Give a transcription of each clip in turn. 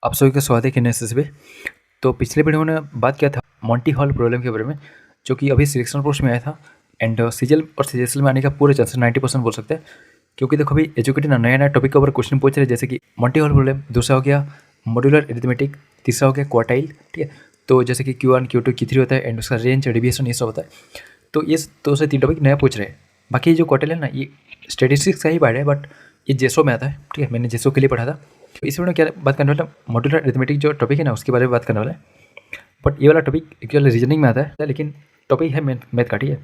आप सभी का स्वागत है किनेसिस पे। तो पिछले वीडियो में बात किया था मॉन्टी हॉल प्रॉब्लम के बारे में, जो कि अभी सिलेक्शन पोस्ट में आया था एंड सीजीएल और सीजीएल में आने का पूरे चांसेस 90% बोल सकते हैं, क्योंकि देखो अभी एजुकेटेड नया नया टॉपिक के ऊपर क्वेश्चन पूछ रहे हैं, जैसे कि मॉन्टी हॉल प्रॉब्लम, दूसरा हो गया मॉड्यूलर अरिथमेटिक, तीसरा हो गया क्वार्टाइल। ठीक है, तो जैसे कि Q1 Q2 Q3 होता है एंड उसका रेंज डेविएशन ये सब होता है। तो ये 2 से 3 टॉपिक नया पूछ रहे हैं। बाकी जो क्वार्टाइल है ना, ये स्टेटिस्टिक्स का ही पार्ट है, बट ये जेसो में आता है। ठीक है, मैंने जेसो के लिए पढ़ा था। तो इस वीडियो में क्या बात करने वाला, मॉड्यूलर अरिथमेटिक जो टॉपिक है ना, उसके बारे में बात करने वाला है। बट ये वाला टॉपिक एक्चुअली रीजनिंग में आता है, लेकिन टॉपिक है मैथ का। ठीक है,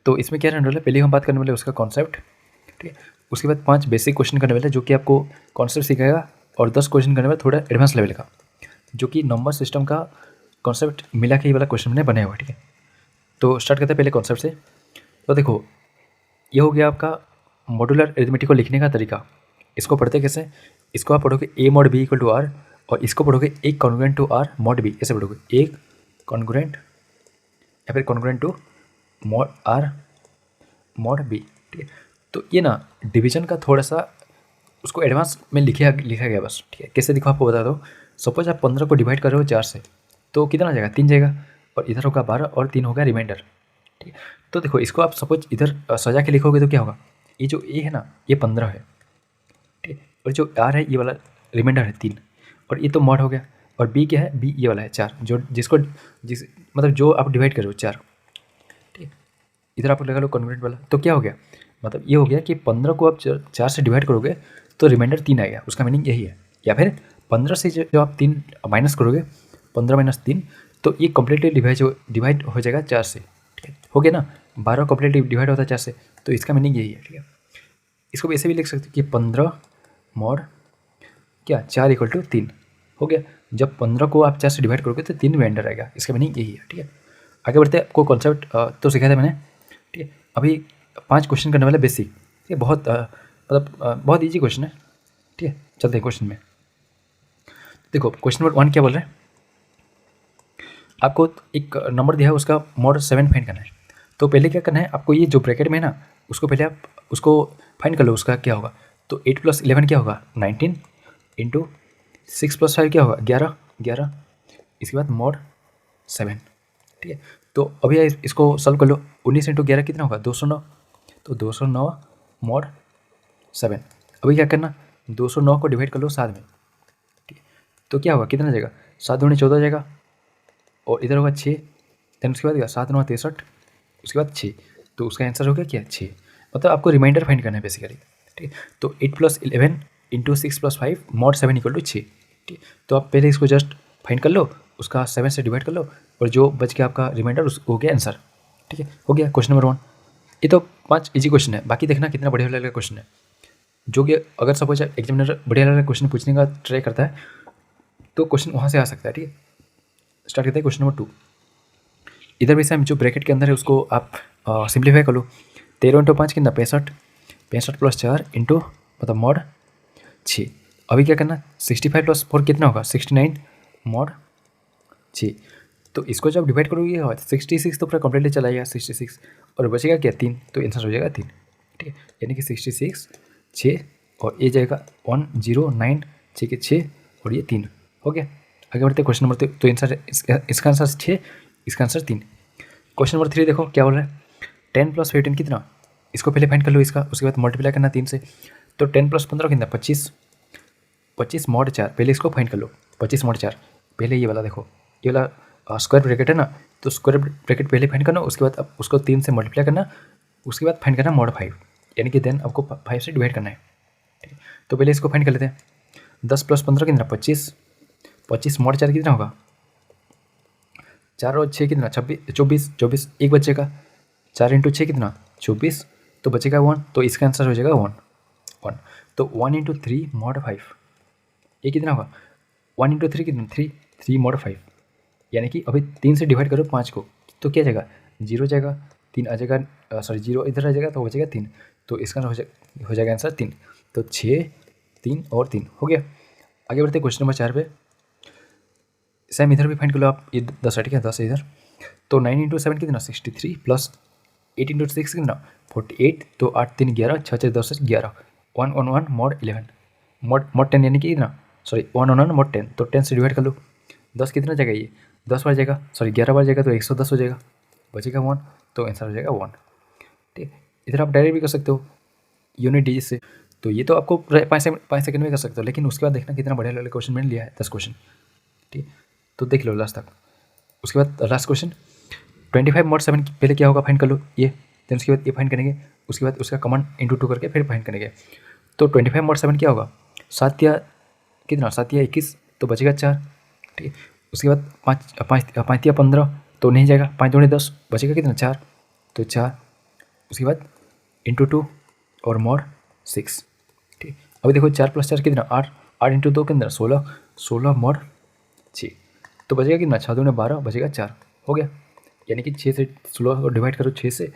तो इसमें क्या रहने वाला है, पहले हम बात करने वाले उसका कॉन्सेप्ट। ठीक है, उसके बाद 5 बेसिक क्वेश्चन करने वाले, जो कि आपको कॉन्सेप्ट सिखाएगा, और 10 क्वेश्चन करने वाले थोड़ा एडवांस लेवल का, जो कि नंबर सिस्टम का कॉन्सेप्ट मिला के ये वाला क्वेश्चन मैंने बनाया हुआ है। ठीक है, तो स्टार्ट करते हैं पहले कॉन्सेप्ट से। तो देखो, ये हो गया आपका मॉड्यूलर अरिथमेटिक को लिखने का तरीका। इसको पढ़ते कैसे, इसको आप पढ़ोगे A mod B equal to R, और इसको पढ़ोगे एक congruent to R mod B, ऐसे पढ़ोगे एक कॉन्ग्रुएंट या फिर congruent to mod R mod B. ठीक है, तो ये ना डिवीजन का थोड़ा सा उसको एडवांस में लिखा गया बस। ठीक है, कैसे दिखो आपको बता दो। सपोज आप 15 को डिवाइड कर रहे हो 4 से, तो कितना जाएगा, 3 जाएगा, और इधर होगा 12 और 3 होगा रिमाइंडर। ठीक है, तो देखो इसको आप सपोज इधर सजा के लिखोगे तो क्या होगा, ये जो ए है ना, ये 15 है। ठीक है, और जो आर है ये वाला रिमाइंडर है 3, और ये तो मॉड हो गया। और बी क्या है, बी ये वाला है 4, जो जिस मतलब जो आप डिवाइड कर रहे हो 4। ठीक है, इधर आप लगा लो कॉन्ग्रुएंट वाला, तो क्या हो गया, मतलब ये हो गया कि 15 को आप 4 से डिवाइड करोगे तो रिमाइंडर 3 आएगा, उसका मीनिंग यही है। या फिर 15 से जो आप 3 माइनस करोगे, 15 माइनस 3, तो ये कम्प्लीटली डिवाइड हो जाएगा 4 से। ठीक है, हो गया ना, 12 कम्प्लीटली डिवाइड होता है 4 से, तो इसका मीनिंग यही है। ठीक है, इसको भी ऐसे भी लिख सकते हो कि 15 मॉड क्या 4 इक्वल टू 3 हो गया। जब 15 को आप 4 से डिवाइड करोगे तो 3 रिमाइंडर आएगा, इसका मीनिंग यही है। ठीक है, आगे बढ़ते हैं। आपको कॉन्सेप्ट तो सिखाया था मैंने। ठीक है, अभी 5 क्वेश्चन करने वाले बेसिक। ठीक है, बहुत मतलब बहुत ईजी क्वेश्चन है। ठीक है, चलते हैं क्वेश्चन में। देखो क्वेश्चन नंबर 1 क्या बोल रहे हैं, आपको एक नंबर दिया है, उसका मॉड 7 फाइंड करना है। तो पहले क्या करना है आपको, ये जो ब्रैकेट में है ना, उसको पहले आप उसको फाइंड कर लो, उसका क्या होगा। तो 8 + 11 क्या होगा, 19 इंटू 6 + 5 क्या होगा, 11। इसके बाद मॉड 7। ठीक है, तो अभी इसको सॉल्व कर लो। 19 इंटू 11 कितना होगा, 209। तो 209 मॉड 7। अभी क्या करना, 209 को डिवाइड कर लो 7 में। ठीक है, तो क्या होगा, कितना जाएगा, 7 दूनी 14 जाएगा, और इधर होगा 6। देन उसके बाद 7 9 63, उसके बाद 6। तो उसका आंसर हो गया क्या, 6। मतलब आपको रिमाइंडर फाइंड करना है बेसिकली। ठीक है, तो 8 + 11 इंटू 6 + 5 मॉड 7 इक्वल टू 6। ठीक है, तो आप पहले इसको जस्ट फाइंड कर लो, उसका 7 से डिवाइड कर लो, और जो बच गया आपका रिमाइंडर उस हो गया आंसर। ठीक है, हो गया क्वेश्चन नंबर 1। ये तो 5 इजी क्वेश्चन है, बाकी देखना कितना बढ़िया वाला क्वेश्चन है, जो कि अगर सपोज एग्जामिनर बढ़िया वाला क्वेश्चन पूछने का ट्राई करता है तो क्वेश्चन वहाँ से आ सकता है। ठीक है, स्टार्ट करते हैं क्वेश्चन नंबर 2। इधर भी सेम, जो ब्रैकेट के अंदर है उसको आप सिंप्लीफाई कर लो। 13 इंटू 5 कितना, 65। 65 + 4 इंटू मतलब मॉड 6। अभी क्या करना, 65 + 4 कितना होगा, 69 मॉड 6। तो इसको जब डिवाइड करोगे 66, तो पूरा कम्प्लीटली चला जाएगा 66, और बचेगा क्या, 3। तो आंसर हो जाएगा 3। ठीक है, यानी कि 66 6, और ये जाएगा 109 6 के 6, और ये 3 हो गया। आगे बढ़ते क्वेश्चन नंबर 3। तो आंसर इसका आंसर 6, इसका आंसर 3। क्वेश्चन नंबर 3 देखो क्या बोल रहा है, 10 + 15 कितना, इसको पहले फाइंड कर लो इसका, उसके बाद मल्टीप्लाई करना 3 से। तो 10 + 15 कितना, 25। 25 मॉड 4, पहले इसको फाइंड कर लो। 25 मॉड 4, पहले ये वाला देखो, ये वाला स्क्वायर ब्रैकेट है ना, तो स्क्वायर ब्रैकेट पहले फाइंड करना, उसके बाद अब उसको 3 से मल्टीप्लाई करना, उसके बाद फाइंड करना मॉड 5, यानी कि देन आपको 5 से डिवाइड करना है। ठीक है, तो पहले इसको फाइंड कर लेते हैं। 10 + 15 कितना, 25। 25 मॉड 4 कितना होगा, 4 और 6 कितना, 26 24 24, एक बचेगा। 4 इंटू 6 कितना, 24, तो बचेगा 1, तो इसका आंसर हो जाएगा 1। तो 1 इंटू 3 मॉड 5, ये कितना होगा, 1 इंटू 3 कितना, 3 मॉड 5, यानी कि अभी 3 से डिवाइड करो 5 को, तो क्या जाएगा, 0 जाएगा, 3 आ जाएगा, सॉरी 0 इधर आ जाएगा, तो हो जाएगा 3। तो इसका हो जाएगा आंसर 3। तो 6 3 और 3 हो गया। आगे बढ़ते क्वेश्चन नंबर 4 पे। सेम इधर भी फाइंड कर लो आप, ये 10 है, ठीक है, 10 है इधर। तो 9 इंटू 7 कितना, 63 प्लस 8 इंटू 6 कितना, 48। तो 8 3 11, 6 6 10 11, 1 1 1 मॉड 11 मॉड 10 यानी कि कितना सॉरी 1 1 मोड 10, तो 10 से डिवाइड कर लो। 10 कितना जाएगा, ये 10 बार जाएगा, सॉरी 11 बार जाएगा तो 110 हो जाएगा, बचेगा 1, तो आंसर हो जाएगा 1। ठीक, इधर आप डायरेक्ट भी कर सकते हो यूनिट डिजिट से, तो ये तो आपको 5 सेकंड में कर सकते हो, लेकिन उसके बाद देखना कितना बढ़िया वाले क्वेश्चन मैंने लिया है, 10 क्वेश्चन। ठीक, तो देख लो लास्ट तक। उसके बाद लास्ट क्वेश्चन 25 mod 7 पहले क्या होगा फाइंड कर लो ये, देन उसके बाद ये फाइंड करेंगे, उसके बाद उसका कमांड इंटू 2 करके फिर फाइंड करेंगे। तो 25 mod 7 क्या होगा, 7 या कितना, 7 या 21, तो बचेगा 4। ठीक, उसके बाद 5 या 15 तो नहीं जाएगा, 5 दूनी 10, बचेगा कितना 4, तो 4। उसके बाद इंटू 2 और mod 6। ठीक, अभी देखो 4 + 4 कितना 8, 8 इंटू 2 कितना 16, 16 mod 6, तो बचेगा कितना 6 दूनी 12, बचेगा 4, हो गया। यानी कि 6 से 16 को डिवाइड करो 6 से,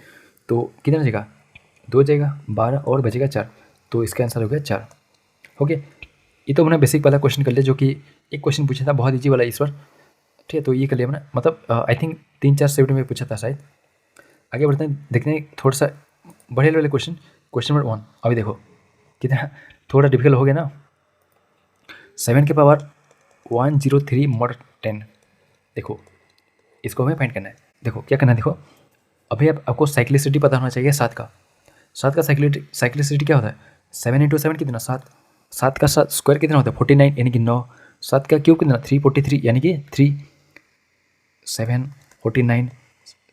तो कितना बचेगा 2 जाएगा, 12 और बचेगा 4, तो इसका आंसर हो गया 4। हो गया, ये तो मैंने बेसिक वाला क्वेश्चन कर लिया, जो कि एक क्वेश्चन पूछा था बहुत ईजी वाला इस बार। ठीक है, तो ये कर लिया मैंने, मतलब आई थिंक 3-4 सेट में पूछा था शायद। आगे बढ़ते हैं, देखते हैं थोड़ा सा बड़े वाले क्वेश्चन। क्वेश्चन नंबर 1 अभी देखो कितना थोड़ा डिफिकल्ट हो गया ना। 7 के पावर 103 mod 10, देखो इसको हमें फाइंड करना है। देखो क्या करना है, देखो अभी आपको साइक्लिसिटी पता होना चाहिए 7 का। 7 का साइक्लिसिटी क्या होता है, 7 इंटू 7 कितना 7, 7 का स्क्वायर कितना होता है 49 यानी कि 9, 7 का क्यूब कितना 343 यानी कि 3, 7 49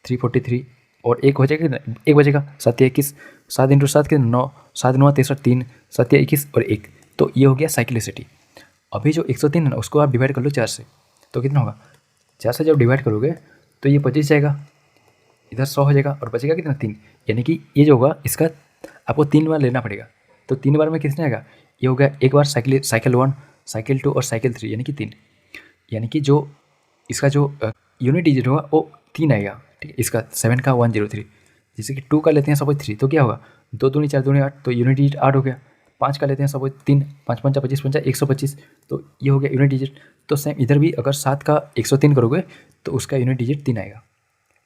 343 और एक हो जाएगा कितना, एक बचेगा 7 या 21, 7 इंटू 7 कितना 9, 7 9 63 3, 7 या 21 और 1, तो ये हो गया साइक्लिसिटी। अभी जो 103 है ना उसको आप डिवाइड कर लो 4 से, तो कितना होगा, 4 से जब डिवाइड करोगे तो ये 25 जाएगा, इधर 100 हो जाएगा और बचेगा कितना 3, यानी कि ये जो होगा इसका आपको 3 बार लेना पड़ेगा। तो 3 बार में कितने आएगा, ये हो गया एक बार साइकिल 1, साइकिल 2 और साइकिल 3 यानी कि 3, यानी कि जो इसका जो यूनिट डिजिट होगा वो 3 आएगा। ठीक है, इसका 7 का 103, जैसे कि 2 का लेते हैं सपोज 3, तो क्या होगा 2 दूनी 4 दूनी 8, तो यूनिट डिजिट 8 हो गया। 5 का लेते हैं सपोज 3, 5 5 25 5 125, तो ये हो गया यूनिट डिजिट। तो सेम इधर भी अगर 7 का 103 करोगे तो उसका यूनिट डिजिट 3 आएगा।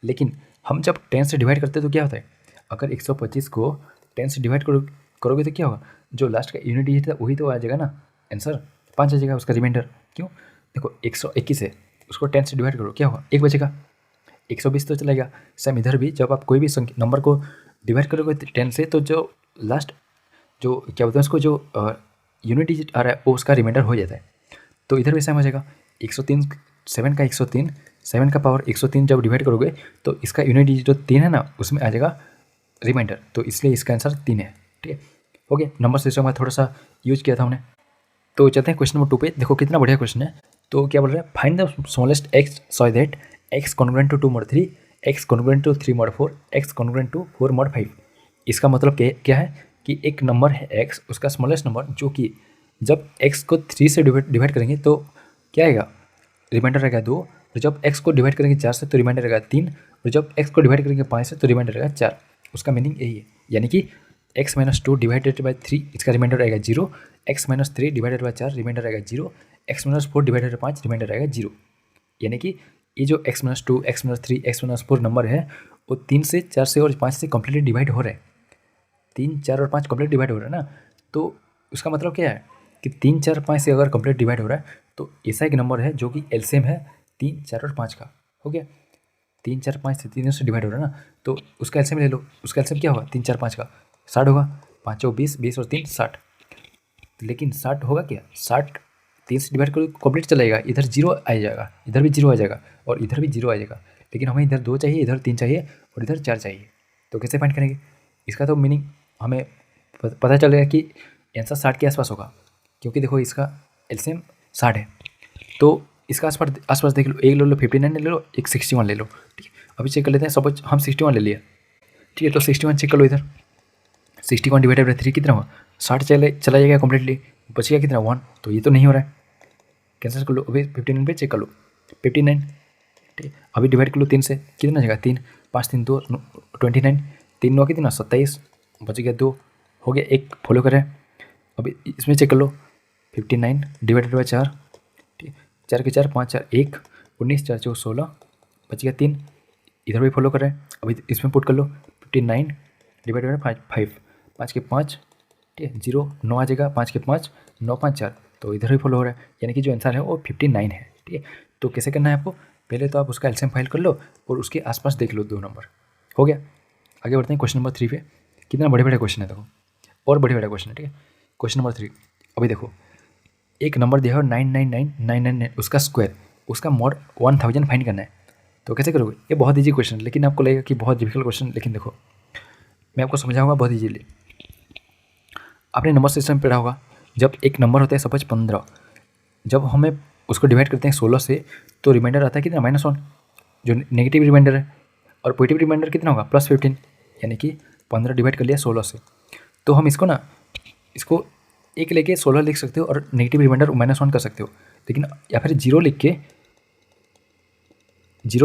लेकिन हम जब 10 से डिवाइड करते हैं तो क्या होता है, अगर 125 को 10 से डिवाइड करोगे तो क्या होगा, जो लास्ट का यूनिट डिजिट है वही तो आ जाएगा ना, आंसर 5 आ जाएगा उसका रिमाइंडर। क्यों, देखो 121 है, उसको 10 से डिवाइड करो क्या होगा 1 बचेगा, 120 तो चलेगा। सेम इधर भी जब आप कोई भी नंबर को डिवाइड करोगे 10 से, तो जो लास्ट जो क्या बोलते हैं उसको, जो यूनिट डिजिट आ रहा है वो उसका रिमाइंडर हो जाता है। तो इधर भी सेम हो जाएगा, 103 7 का 103, 7 का पावर 103 जब डिवाइड करोगे तो इसका यूनिट डिजिट जो 3 है ना उसमें आ जाएगा रिमाइंडर, तो इसलिए इसका आंसर 3 है। ठीक है, हो गया, नंबर सिस्टम में थोड़ा सा यूज किया था हमने। तो चलते हैं क्वेश्चन नंबर 2 पे। देखो कितना बढ़िया क्वेश्चन है। तो क्या बोल रहा है, find the smallest x so that x congruent to 2 mod 3, x congruent to 3 mod 4, x congruent to 4 mod 5। इसका मतलब क्या है कि एक नंबर है एक्स, उसका स्मॉलेस्ट नंबर जो कि जब एक्स को 3 से डिवाइड करेंगे तो क्या आएगा, रिमाइंडर रहेगा 2, और जब एक्स को डिवाइड करेंगे 4 से तो रिमाइंडर रहेगा 3, और जब एक्स को डिवाइड करेंगे 5 से तो रिमाइंडर रहेगा 4। उसका मीनिंग यही है, यानी कि x - 2 डिवाइडेड बाई 3 इसका रिमाइंडर आएगा 0, x - 3 डिवाइडेड बाई 4 रिमाइंडर आएगा 0, x - 4 डिवाइडेड बाई 5 रिमाइंडर आएगा 0। यानी कि ये जो x - 2 x - 3 x - 4 नंबर है वो 3 से 4 से और 5 से कम्प्लीटली डिवाइड हो रहे हैं। 3 4 और 5 कम्प्लीट डिवाइड हो रहा है ना, तो उसका मतलब क्या है कि 3 4 5 से अगर कम्प्लीट डिवाइड हो रहा है तो ऐसा एक नंबर है जो कि एलसीएम है 3 4 और 5 का। हो गया, 3 4 5 से 3 से डिवाइड हो रहा है ना, तो उसका एलसीएम ले लो। उसका एलसीएम क्या होगा 3 4 5 का 60 होगा, 5 20 20 और 3 60। लेकिन 60 होगा क्या, 60 3 से डिवाइड करो कम्प्लीट चला जाएगा, इधर 0 आ जाएगा, इधर भी 0 आ जाएगा और इधर भी 0 आ जाएगा। लेकिन हमें इधर 2 चाहिए, इधर 3 चाहिए और इधर 4 चाहिए, तो कैसे फाइंड करेंगे। इसका तो मीनिंग हमें पता चलेगा कि आंसर 60 के आसपास होगा, क्योंकि देखो इसका एलसीएम 60 है। तो इसका आसपास देख लो, एक ले लो 59 ले लो, एक 61 ले लो। ठीक है, अभी चेक कर लेते हैं। सपोज हम 61 ले लिया, ठीक है, तो 61 चेक कर लो। इधर 61 डिवाइडेड बाई 3 कितना हुआ, 60 चला जाएगा कम्प्लीटली, बचेगा कितना 1, तो ये तो नहीं हो रहा है, कैंसिल कर लो। अभी 59 पे चेक कर लो, 59। ठीक है, अभी डिवाइड कर लो 3 से, कितना जाएगा 3 5 3 2 29, 3 9 कितना 27, बच गया 2, हो गया 1 फॉलो करें। अभी इसमें चेक कर लो 59 डिवाइडेड बाई 4, ठीक है, 4 के 4 5 4 1 19 4 4 16, बच गया 3, इधर भी फॉलो करें। अभी इसमें पुट कर लो 59 डिवाइडेड बाई 5 5 के 5, ठीक है 0 9 आ जाएगा, 5 के 5 9 5 4, तो इधर भी फॉलो हो रहा है, यानी कि जो आंसर है वो 59 है। ठीक है, तो कैसे करना है आपको, पहले तो आप उसका एलसीएम फाइल कर लो और उसके आसपास देख लो 2 नंबर। हो गया, आगे बढ़ते हैं क्वेश्चन नंबर 3 पे। कितना बड़े बड़े क्वेश्चन है देखो, और बड़े बड़े क्वेश्चन है। ठीक है, क्वेश्चन नंबर 3 अभी देखो, एक नंबर दिया हो 999999, उसका स्क्वायर, उसका मॉड 1000 फाइंड करना है। तो कैसे करोगे, ये बहुत ईजी क्वेश्चन है, लेकिन आपको लगेगा कि बहुत डिफिकल्ट क्वेश्चन, लेकिन देखो मैं आपको समझाऊंगा बहुत ईजीली। आपने नंबर सिस्टम पढ़ा होगा, जब एक नंबर होता है सपोज 15, जब हमें उसको डिवाइड करते हैं 16 से, तो रिमाइंडर आता है कितना, -1, जो नेगेटिव रिमाइंडर है, और पॉजिटिव रिमाइंडर कितना होगा, +15, यानी कि 15 डिवाइड कर लिया 16 से। तो हम इसको ना, इसको एक लेके 16 लिख सकते हो और नेगेटिव रिमाइंडर -1 कर सकते हो, लेकिन या फिर जीरो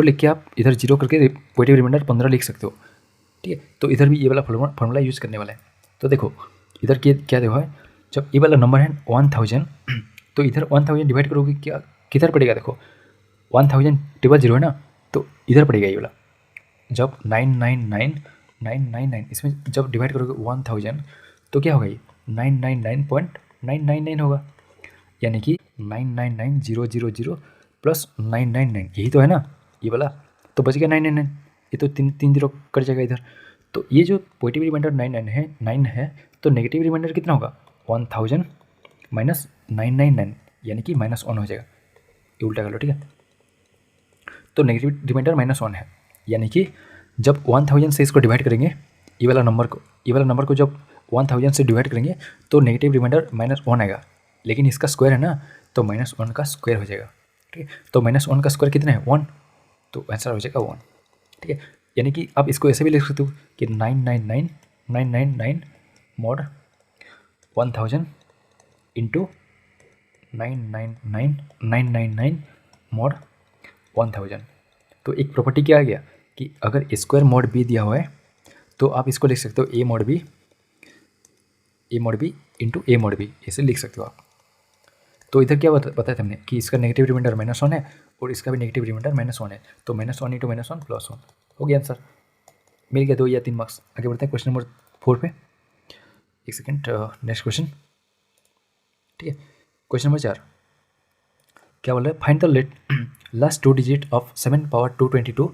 लिख के आप इधर जीरो करके पॉजिटिव रिमाइंडर 15 लिख सकते हो। ठीक है, तो इधर भी ये वाला फॉर्मूला यूज़ करने वाला है। तो देखो इधर क्या देखो है, जब ये वाला नंबर है 1000, तो इधर 1000 डिवाइड करोगे क्या, किधर पड़ेगा, देखो 1000 टेबल जीरो है ना, तो इधर पड़ेगा ये वाला। जब 999999 इसमें जब डिवाइड करोगे 1000, तो क्या होगा, ये 999.999 होगा, यानी कि 999000 प्लस 999, यही तो है ना ये वाला, तो बच गया 999, ये तो तीन जीरो कट जाएगा इधर। तो ये जो पॉजिटिव रिमाइंडर 9 है, तो नेगेटिव रिमाइंडर कितना होगा, 1000 माइनस 999, यानी कि -1 हो जाएगा, ये उल्टा कर लो। ठीक है, तो नेगेटिव रिमाइंडर -1 है, यानी कि जब 1000 से इसको डिवाइड करेंगे, ये वाला नंबर को जब 1000 से डिवाइड करेंगे तो नेगेटिव रिमाइंडर -1 आएगा, लेकिन इसका स्क्वायर है ना, तो -1 का स्क्वायर हो जाएगा। ठीक है, तो -1 का स्क्वायर कितना है, 1, तो आंसर हो जाएगा 1। ठीक है, यानी कि आप इसको ऐसे भी लिख सकते हो कि 999999 मॉड 1000 इंटू 999999 मॉड 1000। तो एक प्रॉपर्टी क्या आ गया कि अगर स्क्वायर मॉड बी दिया हुआ है, तो आप इसको लिख सकते हो ए मॉड बी इंटू ए मॉड बी, ऐसे लिख सकते हो आप। तो इधर क्या बताया हमने कि इसका नेगेटिव रिमाइंडर -1 है और इसका भी नेगेटिव रिमाइंडर -1 है, तो -1 इंटू -1 +1 हो गया आंसर, मिल गया 2 या 3 मार्क्स। आगे बढ़ते हैं क्वेश्चन नंबर 4 पे, एक सेकेंड, नेक्स्ट क्वेश्चन। ठीक है, क्वेश्चन नंबर 4 क्या बोल रहा है, find the last 2 digit of 7 power 222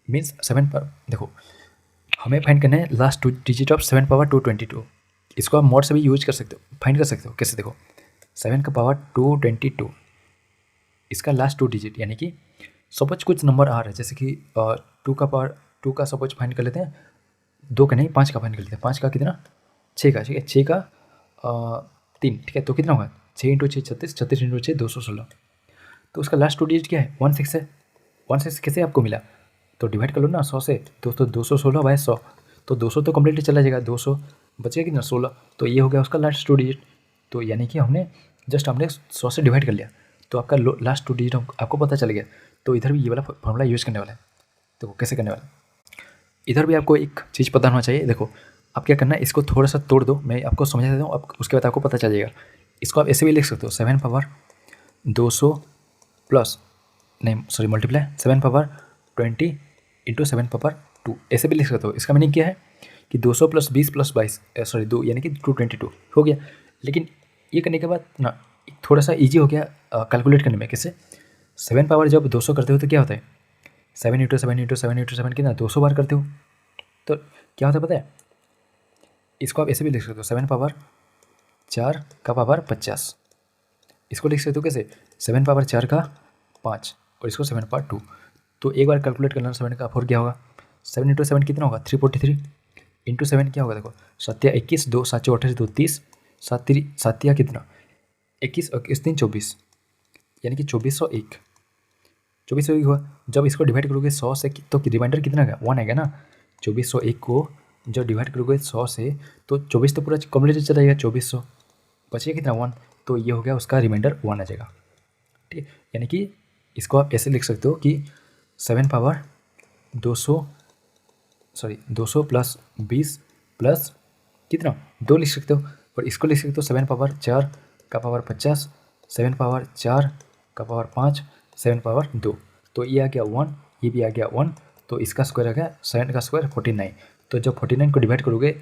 means 7 पर। देखो हमें फाइंड करना है लास्ट 2 डिजिट ऑफ 7 पावर 222, इसको आप मॉड से भी यूज कर सकते हो, फाइंड कर सकते हो। कैसे, देखो 7 का पावर 222, इसका लास्ट 2 डिजिट, यानी कि सपोज कुछ नंबर आ रहा है, जैसे कि 2 का सपोज फाइंड कर लेते हैं, 2 का नहीं 5 का फाइंड कर लेते हैं। 5 का कितना, 6 का, ठीक है 6 का 3, ठीक है, तो कितना होगा 6 इंटू 6 36, 36 इंटू 6 216। तो उसका लास्ट 2 डिजिट क्या है, 16 है। 16 कैसे आपको मिला, तो डिवाइड कर लो ना 100 से, तो 216 बाय 100, तो 200 तो कम्प्लीटली चला जाएगा, 200 बचेगा कितना 16, तो ये हो गया उसका लास्ट 2 डिजिट। तो यानी कि हमने 100 से डिवाइड कर लिया, तो आपका लास्ट 2 डिजिट आपको पता चल गया। तो इधर भी ये वाला फॉर्मूला यूज़ करने वाला है। तो कैसे करने वाला है, इधर भी आपको एक चीज़ पता होना चाहिए। देखो आप क्या करना है, इसको थोड़ा सा तोड़ दो, मैं आपको समझा देता हूँ, अब उसके बाद आपको पता चल जाएगा। इसको आप ऐसे भी लिख सकते हो, 7 पावर 200 प्लस नहीं sorry multiply 7 power 20 into 7 power 2, ऐसे भी लिख सकते हो। इसका मीनिंग क्या है कि 200 प्लस 20 प्लस 22 सॉरी 2 यानी कि 222 हो गया। लेकिन ये करने के बाद ना थोड़ा सा ईजी हो गया कैलकुलेट करने में। कैसे, 7 पावर जब 200 करते हो तो क्या होता है, 7 इंटू 7 इंटू 7 इंटू 7 कितना 200 बार करते हो, तो क्या होता है पता है, इसको आप ऐसे भी लिख सकते हो 7 पावर 4 का पावर 50, इसको लिख सकते हो कैसे 7 पावर 4 का 5 और इसको 7 पावर 2। तो एक बार कैलकुलेट करना 7 का 4 क्या होगा, 7 इंटू 7 कितना होगा 343 इंटू 7 क्या होगा, देखो 7 या 21 2 7 चौ 28 2 30 7 या कितना 21 21 3 24 यानी कि 2401 हुआ। जब इसको डिवाइड करोगे 100 से तो रिमाइंडर कितना आएगा 1 आएगा ना। 2401 को जब डिवाइड करोगे 100 से तो 24 तो पूरा कम्प्लीट चला जाएगा, 2400 बचेगा कितना 1, तो ये हो गया उसका रिमाइंडर 1 आ जाएगा। ठीक है, यानी कि इसको आप ऐसे लिख सकते हो कि 7 पावर 200 प्लस 20 प्लस कितना 2 लिख सकते हो, और इसको लिख सकते हो 7 पावर 4 का पावर 50, 7 पावर 4 का पावर 5, 7 पावर 2, तो ये आ गया 1, ये भी आ गया 1, तो इसका स्क्वायर आ गया 7 का स्क्वायर 49। तो जब 49 को डिवाइड करोगे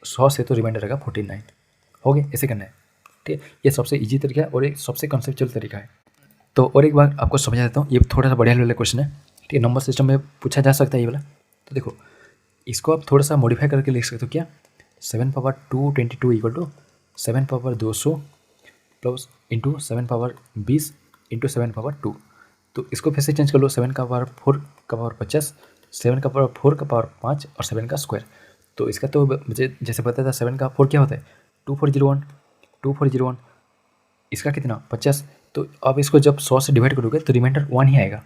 100 से तो रिमाइंडर आएगा 49। हो गया, ऐसे करना है। ठीक है, ये सबसे ईजी तरीका है और एक सबसे कंसेप्चुअल तरीका है। तो और एक बार आपको समझा देता हूँ, ये थोड़ा सा बढ़िया वाला क्वेश्चन है, ठीक है, नंबर सिस्टम में पूछा जा सकता है ये वाला। तो देखो इसको आप थोड़ा सा मॉडिफाई करके लिख सकते हो, क्या 7^222 equal to 7^200 plus into 7^20 into 7^2। तो इसको फिर से चेंज कर लो, 7^4 का पावर 50, 7^4 का पावर 5 और 7 का स्क्वायर। तो इसका तो मुझे जैसे पता था 7^4 क्या होता है 2401, इसका कितना 50। तो अब इसको जब 100 से डिवाइड करोगे तो रिमाइंडर 1 ही आएगा,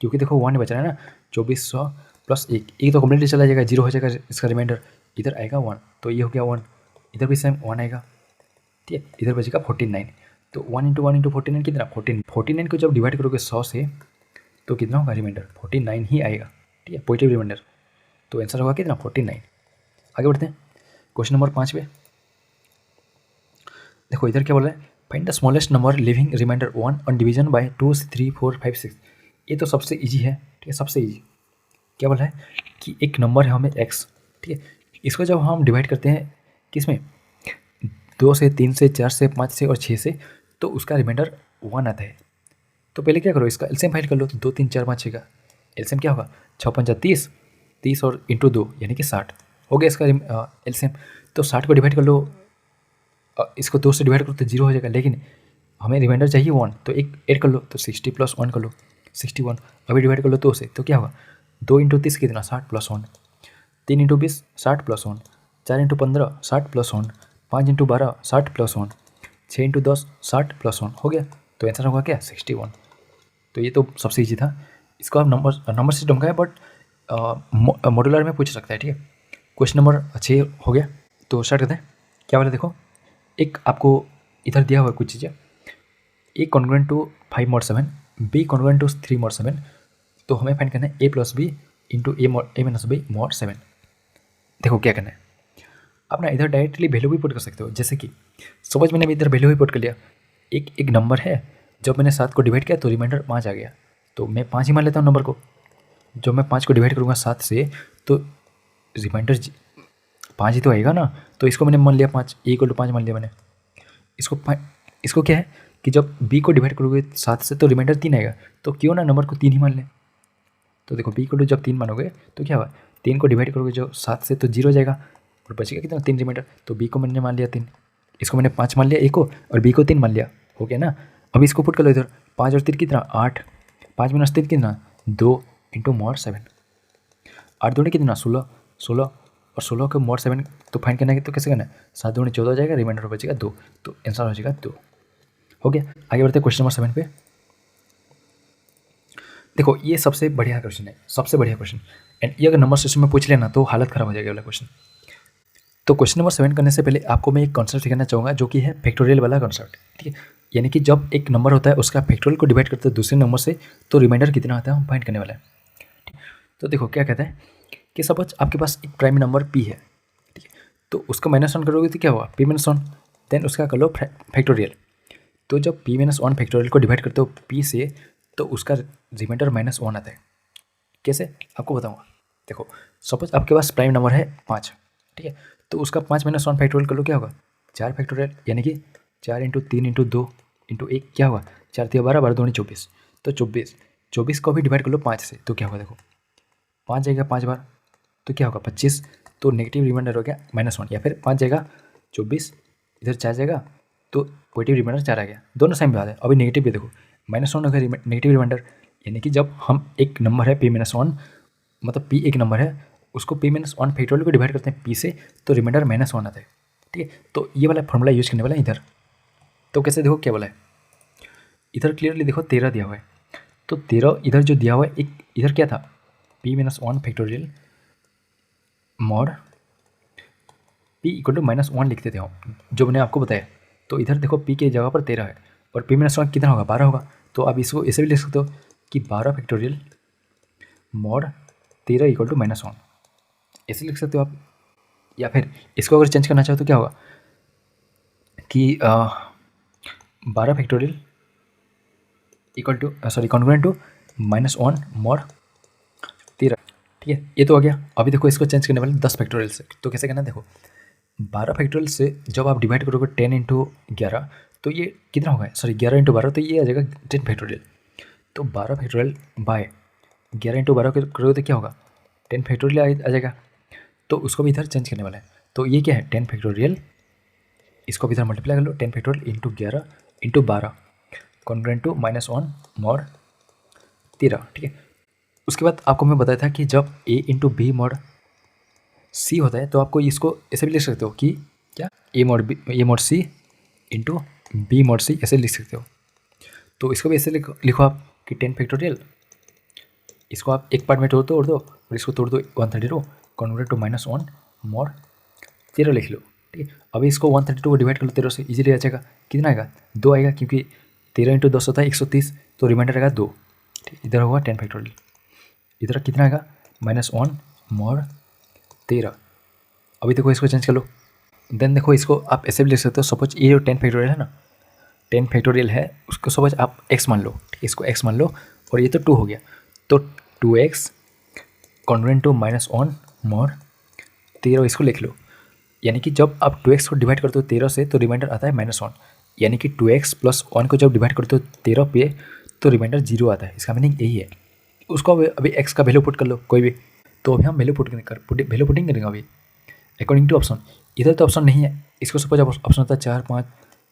क्योंकि देखो 1 ही बच रहा है ना, 2400 प्लस 1 तो कम्प्लीटली चला जाएगा, 0 हो जाएगा इसका रिमाइंडर, इधर आएगा 1, तो ये हो गया 1, इधर भी सेम 1 आएगा, ठीक है, इधर बचेगा 49। तो 1 इंटू 1 इंटू 49 कितना 49 को जब डिवाइड करोगे 100 से तो कितना होगा रिमाइंडर 49 ही आएगा, ठीक है, पॉजिटिव रिमाइंडर। तो आंसर होगा कितना 49। आगे बढ़ते हैं क्वेश्चन नंबर 5 पे। देखो इधर क्या बोल रहा है, find the smallest number living reminder 1 on division by 2, 3, 4, 5, 6। ये तो सबसे इजी है, ठीक है, सबसे इजी। क्या बोला है कि एक नंबर है हमें x, ठीक है, इसको जब हम डिवाइड करते हैं किस में 2 से 3 से 4 से 5 से और 6 से, तो उसका रिमाइंडर 1 आता है। तो पहले क्या करो, इसका एलसीएम फाइंड कर लो। तो 2, 3, 4, 5, 6 का एलसीएम क्या होगा 6 5 30, 30 और इंटू 2 यानी कि 60 हो गया इसका एलसीएम। तो 60 को डिवाइड कर लो, इसको 2 से डिवाइड करो तो 0 हो जाएगा, लेकिन हमें रिमाइंडर चाहिए 1, तो एक ऐड कर लो, तो 60 प्लस 1 कर लो 61। अभी डिवाइड कर लो 2 से, तो क्या होगा 2 इंटू 30 कितना 60 plus 1, 3 into 20 60 plus 1, 4 into 15 60 plus 1, 5 into 12 60 plus 1, 6 into 10 60 plus 1 हो गया। तो आंसर होगा क्या 61। तो ये तो सबसे ईजी था। इसको आप नंबर सिस्टम का है, बट मॉड्यूलर में पूछ सकता है, ठीक है। क्वेश्चन नंबर 6 हो गया, तो स्टार्ट करते हैं। क्या बोला देखो, एक आपको इधर दिया हुआ कुछ चीज़ें, A congruent to 5 mod 7, B congruent to 3 mod 7। तो हमें फाइंड करना है A plus B into A minus B mod 7। देखो क्या करना है, आप ना इधर डायरेक्टली वैल्यू भी पुट कर सकते हो, जैसे कि सपोज मैंने इधर वैल्यू भी पुट कर लिया। एक नंबर है, जब मैंने 7 को डिवाइड किया तो रिमाइंडर 5 आ गया, तो मैं 5 ही मान लेता हूँ नंबर को। जब मैं 5 को डिवाइड करूँगा 7 से तो रिमाइंडर 5 ही तो आएगा ना, तो इसको मैंने मान लिया 5, ए इक्वल टू 5 मान लिया मैंने। इसको क्या है कि जब बी को डिवाइड करोगे 7 से तो रिमाइंडर 3 आएगा, तो क्यों ना नंबर को 3 ही मान लें। तो देखो बी इक्वल टू जब 3 मानोगे तो क्या हुआ, 3 को डिवाइड करोगे जो 7 से तो 0 हो जाएगा और बचेगा कितना 3 रिमाइंडर। तो बी को मैंने मान लिया 3, इसको मैंने 5 मान लिया ए को, और बी को 3 मान लिया, हो गया ना। अब इसको पुट कर लो इधर, 5 और 3 कितना 8, 5 माइनस 3 कितना 2 इंटू mod 7, 8 दूनी कितना 16, 16 और 16 को mod 7 तो फाइंड करना है, तो कैसे करना है 7 दूनी 14 हो जाएगा, रिमाइंडर बचेगा 2, तो आंसर हो जाएगा 2। हो गया, आगे बढ़ते हैं क्वेश्चन नंबर 7 पे। देखो ये सबसे बढ़िया क्वेश्चन है, सबसे बढ़िया क्वेश्चन, एंड ये अगर नंबर सिस्टम में पूछ लेना तो हालत खराब हो जाएगी वाला क्वेश्चन। तो क्वेश्चन नंबर 7 करने से पहले आपको मैं एक कॉन्सेप्ट सिखाना चाहूँगा, जो कि है फैक्टोरियल वाला कॉन्सेप्ट, ठीक है। यानी कि जब एक नंबर होता है उसका फैक्टोरियल को डिवाइड करते हैं दूसरे नंबर से, तो रिमाइंडर कितना आता है हम फाइंड करने वाला है। तो देखो क्या कहते हैं कि सपोज आपके पास एक प्राइम नंबर p है, ठीक है, तो उसका -1 करोगे तो क्या हुआ p-1, देन उसका कर लो फैक्टोरियल। तो जब p-1 फैक्टोरियल को डिवाइड करते हो p से, तो उसका रिमाइंडर -1 आता है। कैसे आपको बताऊँगा। देखो सपोज आपके पास प्राइम नंबर है 5, ठीक है, तो उसका 5 - 1 फैक्टोरियल कर लो, क्या होगा 4 फैक्टोरियल, यानी कि 4 इंटू 3 इंटू 2 इंटू 1 क्या होगा 4 3 12, 12 दूनी 24, तो 24 को भी डिवाइड कर लो 5 से, तो क्या होगा देखो 5 जाएगा 5 बार, तो क्या होगा 25, तो नेगेटिव रिमाइंडर हो गया -1, या फिर 5 जाएगा 24, इधर 4 जाएगा तो पॉजिटिव रिमाइंडर 4 आ गया, दोनों सेम बात है। अभी नेगेटिव भी देखो -1 हो गया नेगेटिव रिमाइंडर, यानी कि जब हम एक नंबर है p-1, मतलब p एक नंबर है, उसको p-1 फैक्टोरियल को डिवाइड करते हैं p से, तो रिमाइंडर -1 आता है, ठीक है। तो ये वाला फॉर्मूला यूज करने वाला है इधर। तो कैसे देखो क्या बोला है, इधर क्लियरली देखो 13 दिया हुआ है, तो 13 इधर जो दिया हुआ है, एक इधर क्या था p-1 factorial mod p equal to -1 लिखते थे हम, जो मैंने आपको बताया। तो इधर देखो p की जगह पर 13 है और p-1 कितना होगा 12 होगा, तो आप इसको ऐसे भी लिख सकते हो कि 12 फैक्टोरियल mod 13 इक्वल टू -1, ऐसे लिख सकते हो आप। या फिर इसको अगर चेंज करना चाहो तो क्या होगा कि 12 factorial equal to congruent to -1 mod 13, ठीक है। ये तो हो गया। अभी देखो इसको चेंज करने वाले 10 फैक्टोरियल से, तो कैसे करना है देखो 12 फैक्टोरियल से जब आप डिवाइड करोगे 10 इंटू 11 तो ये कितना होगा, सॉरी 11 इंटू 12 तो ये आ जाएगा 10 फैक्टोरियल। तो 12 फैक्टोरियल बाय 11 इंटू 12 करोगे तो क्या होगा, 10 फैक्टोरियल आ जाएगा। तो उसको भी इधर चेंज करने वाला है। तो ये क्या है 10 फैक्टोरियल, इसको भी इधर मल्टीप्लाई कर लो 10 factorial into 11 into 12 congruent to -1 mod 13। ठीक है, उसके बाद आपको मैं बताया था कि जब a into B mod C होता है तो आपको इसको ऐसे भी लिख सकते हो कि क्या A mod C into B mod C ऐसे लिख सकते हो। तो इसको भी ऐसे लिखो आप कि 10 फैक्टोरियल, इसको आप एक पार्ट में तोड़ दो और इसको तोड़ दो 132 कॉन्वर्ट टू -1 मॉड 13 लिख लो। ठीक है, अभी इसको 132 को डिवाइड कर लो 13 से, इजीली आ जाएगा। कितना आएगा 2 आएगा, क्योंकि 13 इंटू 10 होता है 130, तो रिमाइंडर आएगा 2। ठीक, इधर होगा 10 फैक्टोरियल, इधर कितना आएगा -1 मॉड 13। अभी देखो इसको चेंज कर लो, देन देखो इसको आप ऐसे भी लिख सकते हो। सपोज ये जो 10 फैक्टोरियल है ना, 10 फैक्टोरियल है, उसको सपोज आप x मान लो। ठीक है, इसको x मान लो और ये तो 2 हो गया, तो 2x कॉन्ग्रुएंट टू -1 मॉड 13 इसको लिख लो। यानी कि जब आप 2x को डिवाइड करते हो 13 से तो रिमाइंडर आता है -1, यानी कि 2x प्लस 1 को जब डिवाइड करते हो 13 पे तो रिमाइंडर 0 आता है। इसका मीनिंग यही है। उसको अभी x का वैल्यू पुट कर लो कोई भी, तो अभी हम वैल्यू पुटिंग करेंगे अभी अकॉर्डिंग टू ऑप्शन। इधर तो ऑप्शन नहीं है, इसको सपोज ऑप्शन होता है 4 5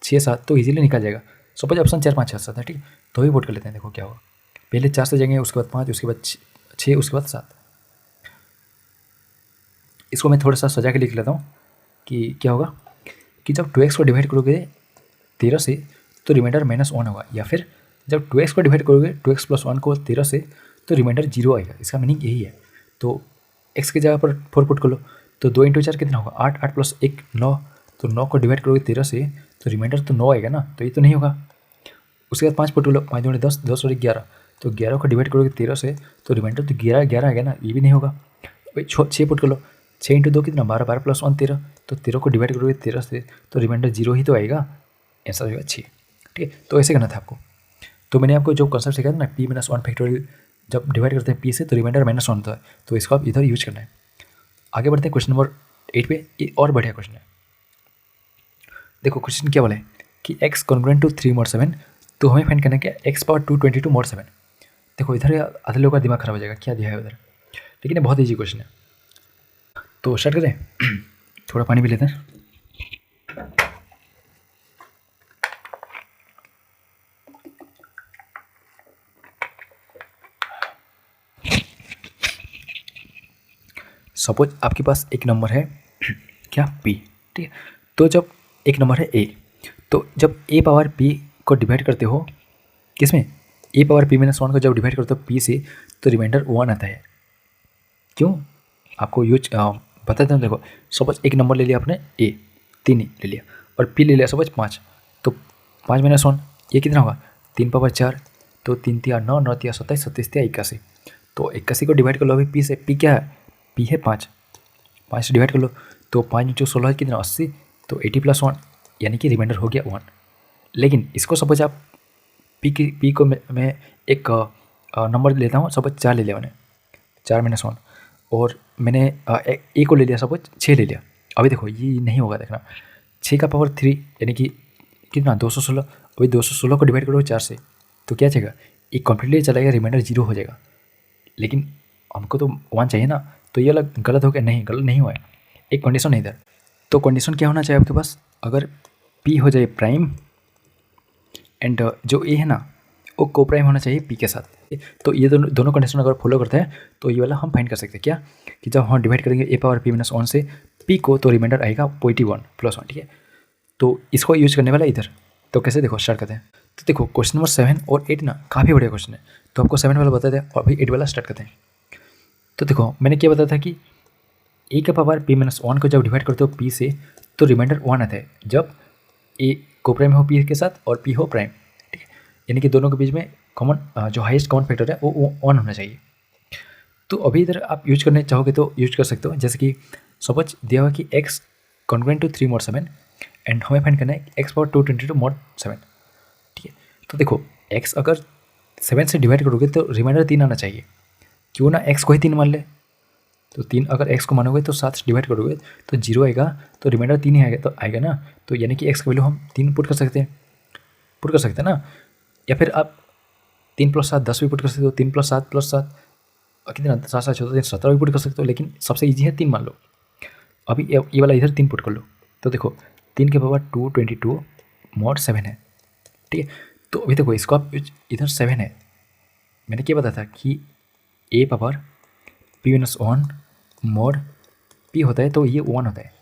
6 7 तो इजीली निकल जाएगा। सपोज ऑप्शन 4 5 6 7 है, ठीक, तो ही पुट कर लेते हैं। देखो क्या होगा, पहले 4 से जाएंगे, उसके बाद 5, उसके बाद 6, उसके बाद 7। इसको मैं थोड़ा सा सजा के लिख लेता हूँ कि क्या होगा कि जब 2x को डिवाइड करोगे 13 से तो रिमाइंडर -1 होगा, या फिर जब 2x को डिवाइड करोगे 2x प्लस 1 को 13 से तो रिमाइंडर 0 आएगा। इसका मीनिंग यही है। तो x की जगह पर 4 पुट कर लो, तो 2 इंटू 4 कितना होगा 8, 8 प्लस 1 9, तो 9 को डिवाइड करोगे 13 से तो रिमाइंडर तो 9 आएगा ना, तो ये तो नहीं होगा। उसके बाद 5 पुट कर लो, 5 दूनी 10, 10 और 11, तो 11 को डिवाइड करोगे 13 से तो रिमाइंडर तो 11 आएगा ना, ये भी नहीं होगा। भाई 6 पुट कर लो, 6 इंटू 2 कितना 12, 12 प्लस 1 13, तो 13 को डिवाइड करोगे 13 से तो रिमाइंडर 0 ही तो आएगा, ऐसा होगा 6। ठीक है, तो ऐसे करना था आपको। तो मैंने आपको जो कॉन्सेप्ट सिखाया था ना p-1 फैक्टोरियल, जब डिवाइड करते हैं p से तो रिमाइंडर -1 होता है, तो इसको आप इधर यूज करना है। आगे बढ़ते हैं क्वेश्चन नंबर 8 पे। ये और बढ़िया क्वेश्चन है। देखो क्वेश्चन क्या बोला है कि x कॉन्ग्रुएंट टू 3 मॉड 7, तो हमें फाइंड करना है कि x पावर 222 मॉड 7। देखो इधर आधे लोगों का दिमाग खराब हो जाएगा, क्या दिया है उधर, लेकिन ये बहुत ईजी क्वेश्चन है। तो स्टार्ट करें। थोड़ा पानी भी लेते हैं। सपोज आपके पास एक नंबर है क्या p, ठीक है, तो जब एक नंबर है a, तो जब a पावर p को डिवाइड करते हो किसमें, a पावर p-1 को जब डिवाइड करते हो p से तो रिमाइंडर 1 आता है। क्यों आपको यूज बताते हैं। देखो सपोज एक नंबर ले लिया आपने a, 3 ले लिया, और p ले लिया सपोज 5, तो 5-1 ये कितना होगा 3 पावर 4, तो 3 तिया 9, 9 तिया 27, 27 तिया 81, तो 81 को डिवाइड कर लो अभी p से। p क्या है, p है 5, 5 से डिवाइड कर लो, तो 5 इंटू 16 कितना 80, तो 80 प्लस 1 यानी कि रिमाइंडर हो गया 1। लेकिन इसको सपोज आप p को मैं एक नंबर लेता हूँ, सपोज 4 ले लिया मैंने, 4-1, और मैंने a को ले लिया सपोज 6 ले लिया। अभी देखो ये नहीं होगा, देखना 6 का पावर 3 यानी कि कितना 216, अभी 216 को डिवाइड करो 4 से तो क्या चाहिए, ये कम्प्लीटली चला रिमाइंडर 0 हो जाएगा। लेकिन हमको तो 1 चाहिए ना, तो ये अलग गलत हो गया, नहीं गलत नहीं हुआ है, एक कंडीशन है इधर। तो कंडीशन क्या होना चाहिए आपके पास, अगर p हो जाए प्राइम एंड जो a है ना वो को प्राइम होना चाहिए p के साथ। तो ये दोनों कंडीशन अगर फॉलो करते हैं तो ये वाला हम फाइंड कर सकते हैं क्या, कि जब हम डिवाइड करेंगे a पावर p-1 से p को तो रिमाइंडर आएगा +1 +1। ठीक है, तो इसको यूज करने वाला इधर। तो कैसे, देखो स्टार्ट करते हैं। तो देखो क्वेश्चन नंबर 7 और 8 ना काफ़ी बढ़िया क्वेश्चन है, तो आपको 7 वाला बता दें और अभी 8 वाला स्टार्ट करते हैं। तो देखो मैंने क्या बताया था कि a का पावर p-1 को जब डिवाइड करते हो p से तो रिमाइंडर 1 आता है, जब a को प्राइम हो p के साथ और p हो प्राइम। ठीक है, यानी कि दोनों के बीच में कॉमन जो हाईएस्ट कॉमन फैक्टर है वो 1 होना चाहिए। तो अभी इधर आप यूज करने चाहोगे तो यूज कर सकते हो, जैसे कि सपोज दिया हुआ कि x congruent to 3 mod 7 and हमें फाइंड करना है x पावर 222 मॉड 7। ठीक है, तो देखो x अगर 7 से डिवाइड करोगे तो रिमाइंडर 3 आना चाहिए, क्यों ना x को ही 3 मान ले, तो 3 अगर x को मानोगे तो 7 से डिवाइड करोगे तो 0 आएगा, तो रिमाइंडर 3 ही आएगा, तो आएगा ना। तो यानी कि x का वैल्यू हम 3 पुट कर सकते हैं ना। या फिर आप 3 + 7 10 भी पुट कर सकते हो, 3 + 7 + 7 कितना 7 7 14 17 भी पुट कर सकते हो, लेकिन सबसे ईजी है 3 मान लो। अभी ये वाला इधर 3 पुट कर लो, तो देखो 3 के पावर 222 mod 7 है, ठीक है। तो अभी देखो इसको आप इधर 7 है, मैंने क्या बताया था कि a power p-1 mod p होता है, तो ये 1 होता है।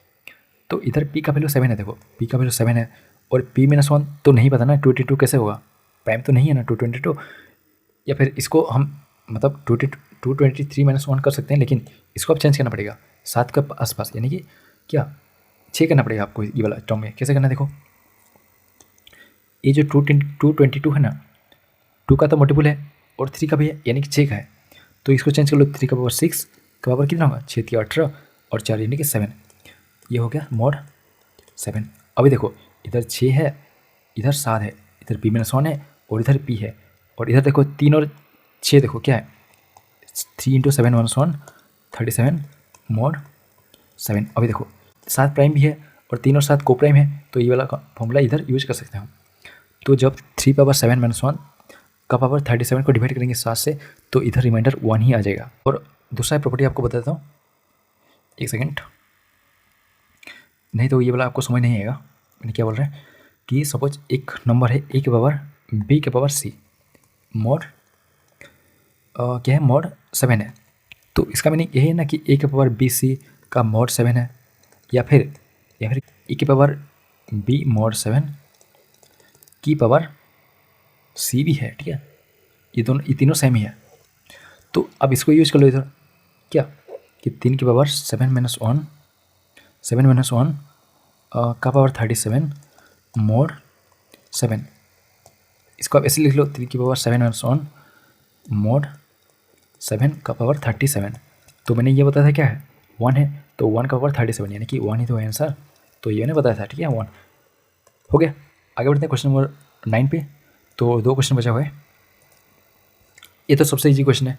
तो इधर p का वैल्यू 7 है, देखो p का वैल्यू 7 है, और p-1 तो नहीं पता ना, 22 कैसे होगा, प्राइम तो नहीं है ना 222। या फिर इसको हम मतलब 223 - 1 कर सकते हैं, लेकिन इसको अब चेंज करना पड़ेगा 7 के आसपास, यानी कि क्या 6 करना पड़ेगा आपको ये वाला टर्म में। कैसे करना है देखो, ये जो 222 है ना, 2 का तो मल्टीपल है और 3 का भी है, यानी कि 6 का है। तो इसको चेंज कर लो, 3 का पावर 6 का पावर कितना होगा, 6 की 18 और 4 यानी कि 7। ये हो गया mod 7। अभी देखो इधर 6 है, इधर 7 है, इधर p-1 है और इधर p है, और इधर देखो 3 और 6 देखो क्या है, 3 × 7 1 37 mod 7। अभी देखो 7 प्राइम भी है और 3 और 7 को प्राइम है, तो ये वाला फॉर्मूला इधर यूज कर सकते हैं हम। तो जब 3 पावर 7 - 1 का पावर 37 को डिवाइड करेंगे 7 से, तो इधर रिमाइंडर 1 ही आ जाएगा। और दूसरा प्रॉपर्टी आपको बता देता हूँ, एक सेकेंड, नहीं तो ये वाला आपको समझ नहीं आएगा। मैंने क्या बोल रहा है कि सपोज एक नंबर है a के पावर b के पावर c mod क्या है mod 7 है, तो इसका मीनिंग यही है ना कि a के पावर b c का mod 7 है, या फिर e के पावर b mod 7 की पावर c भी है, ठीक है। ये तीनों सेम ही है। तो अब इसको यूज कर लो इधर क्या कि 3 की पावर 7 - 1 का पावर 37 mod 7। इसको आप ऐसे लिख लो, 3 की पावर 7 - 1 mod 7 का पावर 37। तो मैंने ये बताया था क्या है 1 है, तो 1 का पावर 37 यानी कि 1 ही तो है आंसर। तो ये मैंने बताया था, ठीक है 1 हो गया। आगे बढ़ते हैं क्वेश्चन नंबर 9 पे। तो 2 क्वेश्चन बचा हुआ है, ये तो सबसे इजी क्वेश्चन है।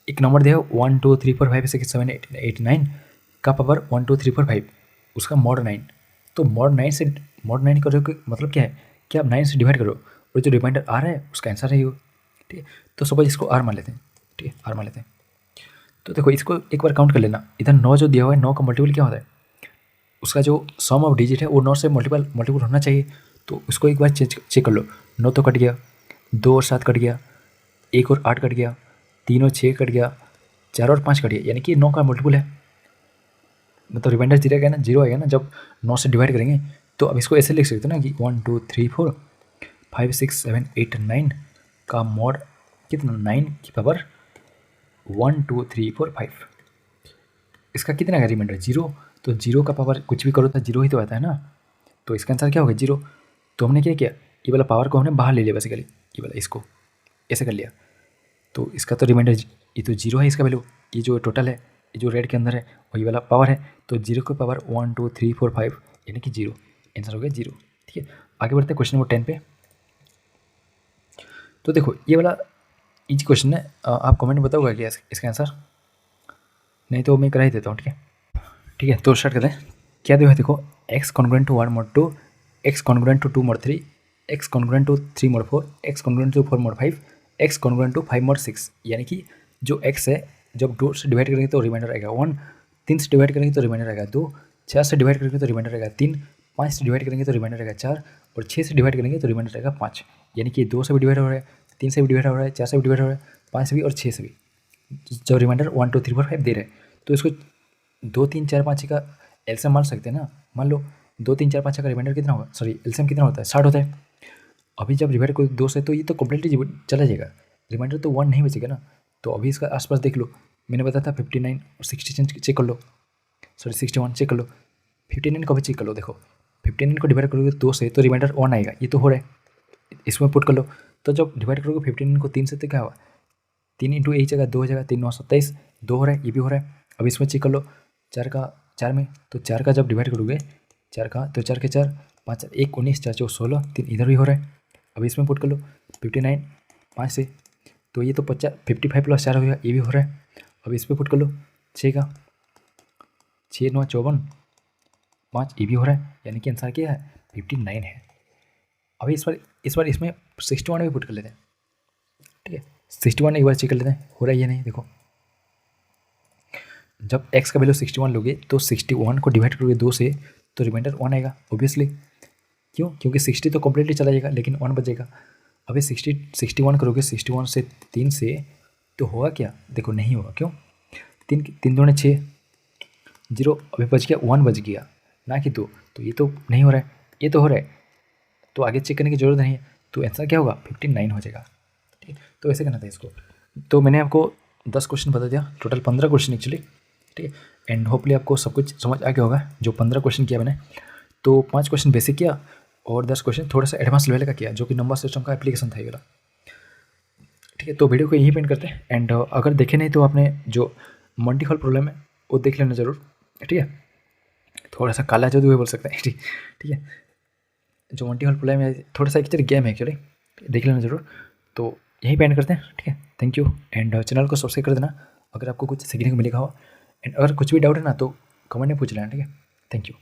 एक नंबर दिया 1 2 3 4 5 6 7 8 9 का पावर 1 2 3 4 5 उसका mod 9। तो mod 9 करोगे मतलब क्या है कि आप 9 से डिवाइड करो और जो रिमाइंडर आ रहा है उसका आंसर है वो, ठीक है। तो सपोज इसको r मान लेते हैं, ठीक है r मान लेते हैं। तो देखो इसको एक बार काउंट कर लेना, इधर 9 जो दिया हुआ है 9 का मल्टीपल क्या होता है, उसका जो सम ऑफ डिजिट है वो 9 से मल्टीपल होना चाहिए। तो उसको एक बार चेक कर लो, 9 तो कट गया, 2 और 7 कट गया, 1 और 8 कट गया, 3 और 6 कट गया, 4 और 5 कट गया, यानी कि 9 का मल्टीपल है, मतलब रिमाइंडर जीरो आएगा ना जब 9 से डिवाइड करेंगे। तो अब इसको ऐसे लिख सकते हो ना कि 1 2 3 4 5 6 7 8 9 का mod कितना 9 की पावर 1 2 3 4 5, इसका कितना आएगा रिमाइंडर 0। तो 0 का पावर कुछ भी करो तो 0 ही तो आता है ना, तो इसका आंसर क्या होगा 0। तो हमने क्या किया, ये वाला पावर को हमने बाहर ले लिया बेसिकली, ये वाला इसको ऐसे कर लिया। तो इसका तो रिमाइंडर ये तो 0 है इसका वैल्यू, ये जो टोटल है ये जो रेड के अंदर है वही वाला पावर है, तो 0 का पावर 1 2 3 4 5 यानी कि 0, आंसर हो गया 0, ठीक है। आगे बढ़ते हैं क्वेश्चन नंबर 10 पे। तो देखो ये वाला इजी क्वेश्चन है, आप कमेंट में बताओगे क्या इसका आंसर, नहीं तो मैं करा ही देता हूँ, ठीक है। तो स्टार्ट करते हैं। क्या दिया है देखो, x congruent to 1 mod 2, x congruent to 2 mod 3, x congruent to 3 mod 4, x congruent to 4 mod 5, x congruent to 5 mod 6। यानी कि जो x है जब 2 से डिवाइड करेंगे तो रिमाइंडर आएगा 1, 3 से डिवाइड करेंगे तो रिमाइंडर आएगा 2, 4 से डिवाइड करेंगे तो रिमाइंडर आएगा 3, 5 से डिवाइड करेंगे तो रिमाइंडर आएगा 4 और 6 से डिवाइड करेंगे तो रिमाइंडर आएगा 5। यानी कि 2 से भी डिवाइड हो रहा है, 3 से भी डिवाइड हो रहा है, 4 से भी डिवाइड हो रहा है, 5 से भी और 6 से भी, जब रिमाइंडर 1 2 3 4 5 दे रहे हैं तो इसको 2 3 4 5 का एलसीएम मान सकते हैं ना। मान लो 2 3 4 5 का रिमाइंडर कितना होगा, सॉरी एलसीएम कितना होता है 60 होता है। अभी जब डिवाइड कोई 2 से तो ये तो कम्प्लीटली चला जाएगा, रिमाइंडर तो 1 नहीं बचेगा ना। तो अभी इसका आसपास देख लो, मैंने बताया था 59 और 60 चेक कर लो, सॉरी 61 चेक कर लो, 59 को भी चेक कर लो। देखो 59 को डिवाइड करोगे 2 से तो रिमाइंडर 1 आएगा, ये तो हो रहा है, इसमें पुट कर लो। तो जब डिवाइड करोगे 59 को 3 से तो क्या होगा, 3 इंटू एक जगह 2 हो जाएगा, 3 9 27, 2 हो रहा है, ये भी हो रहा है। अब इसमें चेक कर लो 4 में, तो 4 का जब डिवाइड करोगे 4 का तो 4 के 4 5 1 19 4 4 16, 3 इधर भी हो रहा है। अब इसमें पुट कर लो 59 5 से, तो ये तो 55 + 4 हो गया, ये भी हो रहा है। अब इस पर पुट कर लो 6 का, 6 9 54, 5 ये भी हो रहा है, यानी कि आंसर क्या है 59 है। अभी इस बार इसमें 61 भी पुट कर लेते हैं, ठीक है। 61 एक बार चेक कर लेते हैं हो रहा है ये नहीं। देखो जब x का वैल्यू 61 लोगे तो 61 को डिवाइड करोगे 2 से तो रिमाइंडर 1 आएगा ऑब्वियसली। क्यों? क्योंकि 60 तो कम्प्लीटली चला जाएगा लेकिन 1 बचेगा। अभी 61 करोगे 61 से 3 से तो होगा क्या? देखो नहीं होगा। क्यों? 3 दूने 6, 0 अभी बच गया, 1 बच गया ना कि 2, तो ये तो नहीं हो रहा है, ये तो हो रहा है, तो आगे चेक करने की जरूरत नहीं है। तो आंसर क्या होगा 59 हो जाएगा, ठीक। तो ऐसे करना था इसको। तो मैंने आपको 10 क्वेश्चन बता दिया, टोटल 15 क्वेश्चन एक्चुअली, ठीक है। एंड होपली आपको सब कुछ समझ आ गया होगा। जो 15 क्वेश्चन किया मैंने, तो 5 क्वेश्चन बेसिक किया और 10 क्वेश्चन थोड़ा सा एडवांस लेवल का किया, जो कि नंबर सिस्टम का एप्लीकेशन था ये वाला, ठीक है। तो वीडियो को यहीं पेंड करते हैं। एंड अगर देखे नहीं तो आपने जो मल्टी हॉल प्रॉब्लम है वो देख लेना ज़रूर, ठीक है। थोड़ा सा काला जादू है बोल सकते हैं, ठीक है। जो मल्टी हॉल प्रॉब्लम है थोड़ा सा एक गेम है एक्चुअली, देख लेना ज़रूर। तो यहीं पेंड करते हैं, ठीक है। Thank you. एंड चैनल को सब्सक्राइब कर देना अगर आपको कुछ सीखने को मिलेगा हो। एंड अगर कुछ भी डाउट है ना तो कमेंट में पूछ लेना, ठीक है। Thank you.